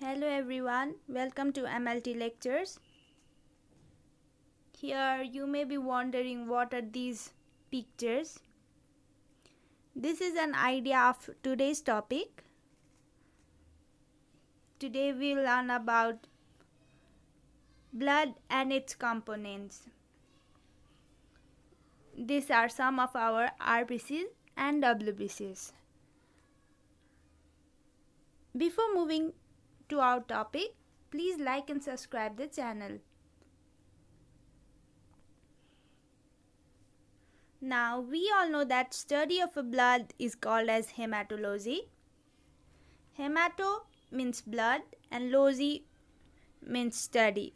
Hello everyone, welcome to MLT Lectures. Here you may be wondering what are these pictures. This is an idea of today's topic. Today we will learn about blood and its components. These are some of our RBCs and WBCs. Before moving to our topic, please like and subscribe the channel. Now, we all know that study of blood is called as hematology. Hemato means blood and logy means study.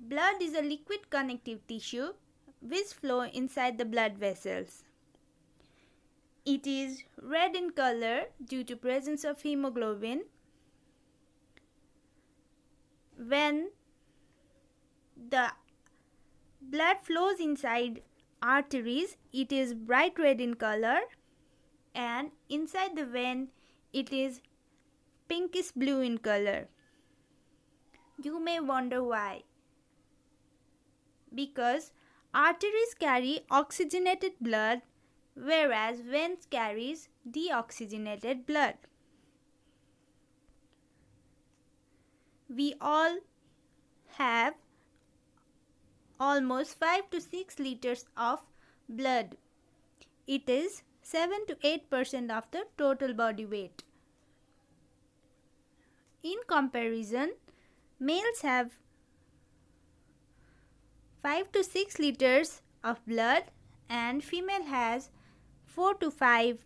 Blood is a liquid connective tissue which flow inside the blood vessels. It is red in color due to presence of hemoglobin. When the blood flows inside arteries, it is bright red in color, and inside the vein it is pinkish blue in color. You may wonder why. Because arteries carry oxygenated blood, whereas veins carries deoxygenated blood. We all have almost 5 to 6 liters of blood. It is 7 to 8% of the total body weight. In comparison, males have 5 to 6 liters of blood and female has 4 to 5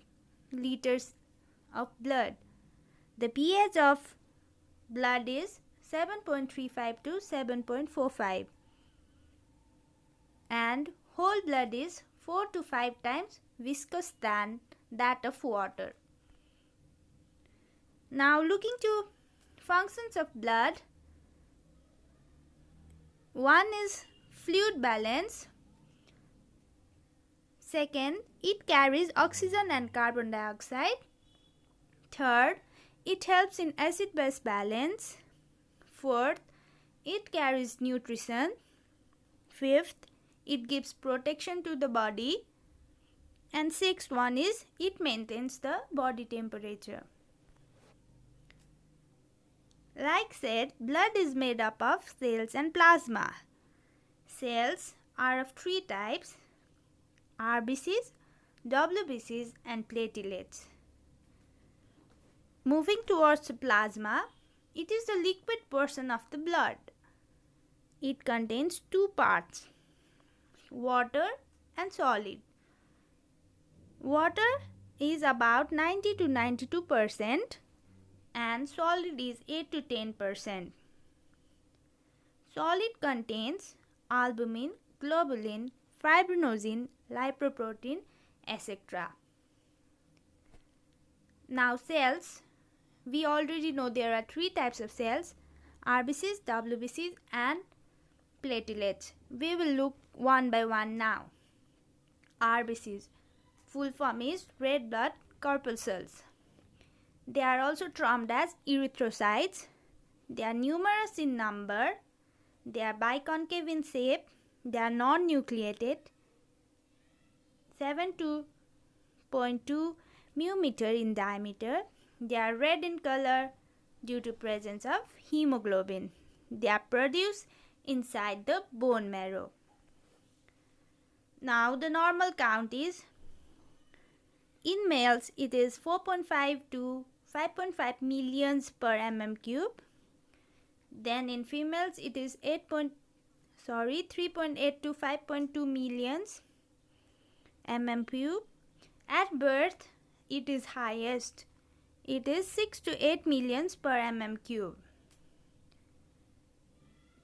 liters of blood. The pH of blood is 7.35 to 7.45 and whole blood is 4 to 5 times viscous than that of water. Now looking to functions of blood, one is fluid balance. Second, it carries oxygen and carbon dioxide. Third, it helps in acid-base balance. Fourth, it carries nutrition. Fifth, it gives protection to the body. And sixth one is it maintains the body temperature. Like said, blood is made up of cells and plasma. Cells are of three types: RBCs, WBCs and platelets. Moving towards plasma, it is the liquid portion of the blood. It contains two parts, water and solid. Water is about 90 to 92% and solid is 8 to 10%. Solid contains albumin, globulin, fibrinogen, lipoprotein, etc. Now cells, we already know there are three types of cells: RBCs, WBCs and platelets. We will look one by one now. RBCs, full form is red blood corpuscles. They are also termed as erythrocytes. They are numerous in number. They are biconcave in shape. They are non-nucleated. 7.2 μm in diameter. They are red in color due to presence of hemoglobin. They are produced inside the bone marrow. Now the normal count is, in males it is 4.5 to 5.5 millions per mm cube. Then in females it is 3.8 to 5.2 millions mm cube. At birth it is highest. It is 6 to 8 millions per mm cube.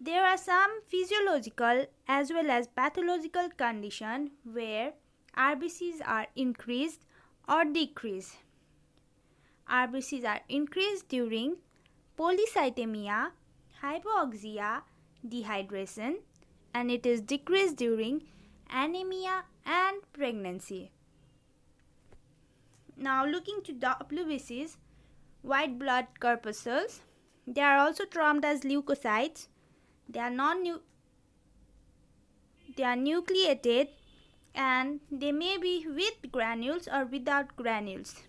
There are some physiological as well as pathological conditions where RBCs are increased or decreased. RBCs are increased during polycythemia, hypoxia, dehydration, and it is decreased during anemia and pregnancy. Now looking to WBCs, white blood corpuscles. They are also termed as leukocytes. They are nucleated, and they may be with granules or without granules.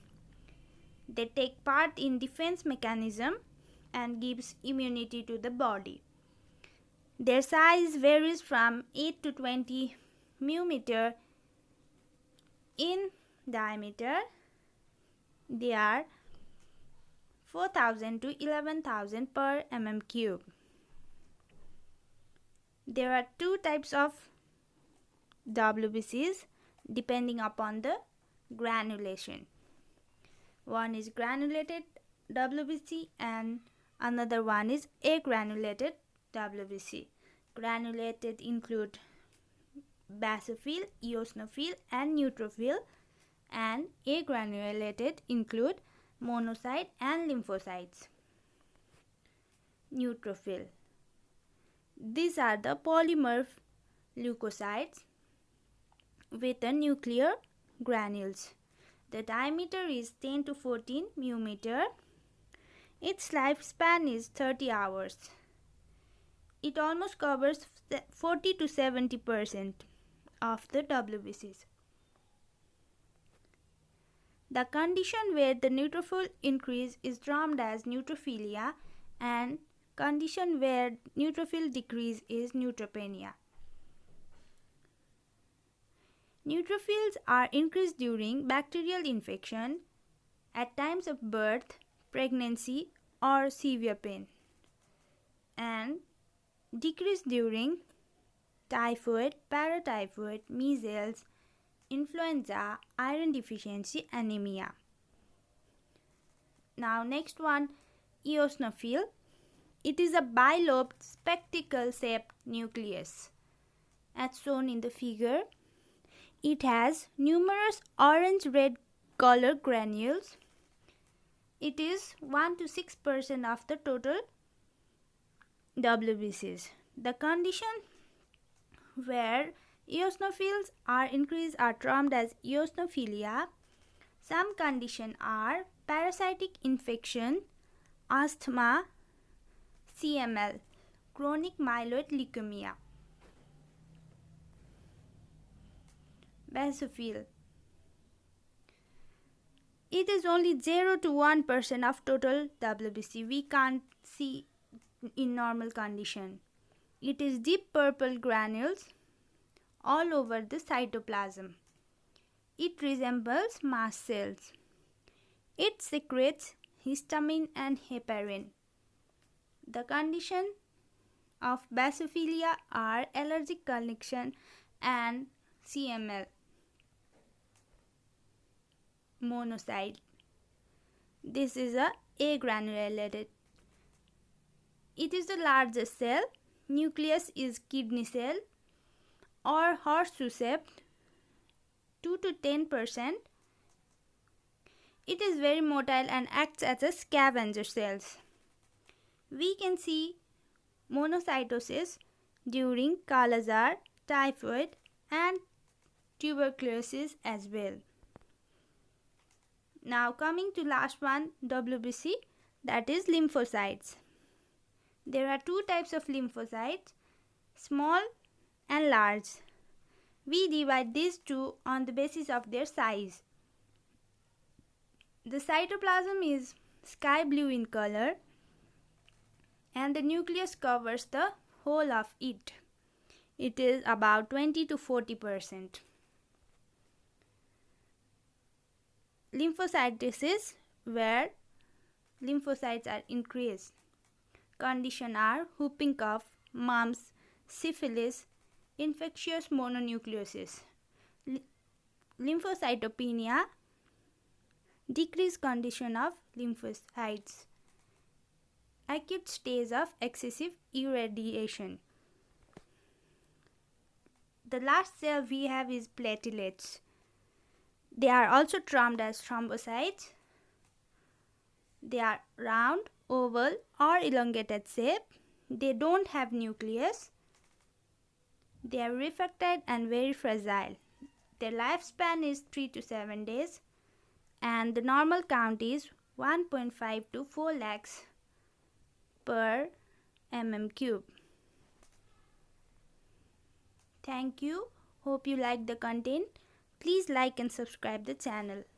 They take part in defense mechanism and gives immunity to the body. Their size varies from 8 to 20 μm in diameter. They are 4,000 to 11,000 per mm cube. There are two types of WBCs depending upon the granulation. One is granulated WBC and another one is agranulated WBC. Granulated include basophil, eosinophil and neutrophil, and agranulated include monocyte and lymphocytes. Neutrophil. These are the polymorph leukocytes with a nuclear granules. The diameter is 10 to 14 μm. Its lifespan is 30 hours. It almost covers 40 to 70% of the WBCs. The condition where the neutrophil increase is termed as neutrophilia, and condition where neutrophil decrease is neutropenia. Neutrophils are increased during bacterial infection, at times of birth, pregnancy or severe pain, and decrease during typhoid, paratyphoid, measles, influenza, iron deficiency, anemia. Now next one, eosinophil. It is a bilobed spectacle-shaped nucleus. As shown in the figure, it has numerous orange-red color granules. It is 1 to 6% of the total WBCs. The condition where eosinophils are increased are termed as eosinophilia. Some conditions are parasitic infection, asthma, CML, chronic myeloid leukemia. Basophil. It is only 0 to 1% of total WBC. We can't see in normal condition. It is deep purple granules all over the cytoplasm. It resembles mast cells. It secretes histamine and heparin. The condition of basophilia are allergic condition and CML. Monocyte. This is a agranulated. It is the largest cell. Nucleus is kidney cell or horseshoe shaped, 2 to 10%. It is very motile and acts as a scavenger cells. We can see monocytosis during Kala-Azar, typhoid and tuberculosis as well. Now coming to last one, WBC, that is lymphocytes. There are two types of lymphocytes, small and large. We divide these two on the basis of their size. The cytoplasm is sky blue in color and the nucleus covers the whole of it. It is about 20 to 40%. Lymphocytosis, where lymphocytes are increased. Conditions are whooping cough, mumps, syphilis, infectious mononucleosis. Lymphocytopenia, decreased condition of lymphocytes. Acute stage of excessive irradiation. The last cell we have is platelets. They are also termed as thrombocytes. They are round, oval or elongated shape. They don't have nucleus. They are refractory and very fragile. Their lifespan is 3 to 7 days and the normal count is 1.5 to 4 lakhs per mm cube. Thank you. Hope you liked the content. Please like and subscribe the channel.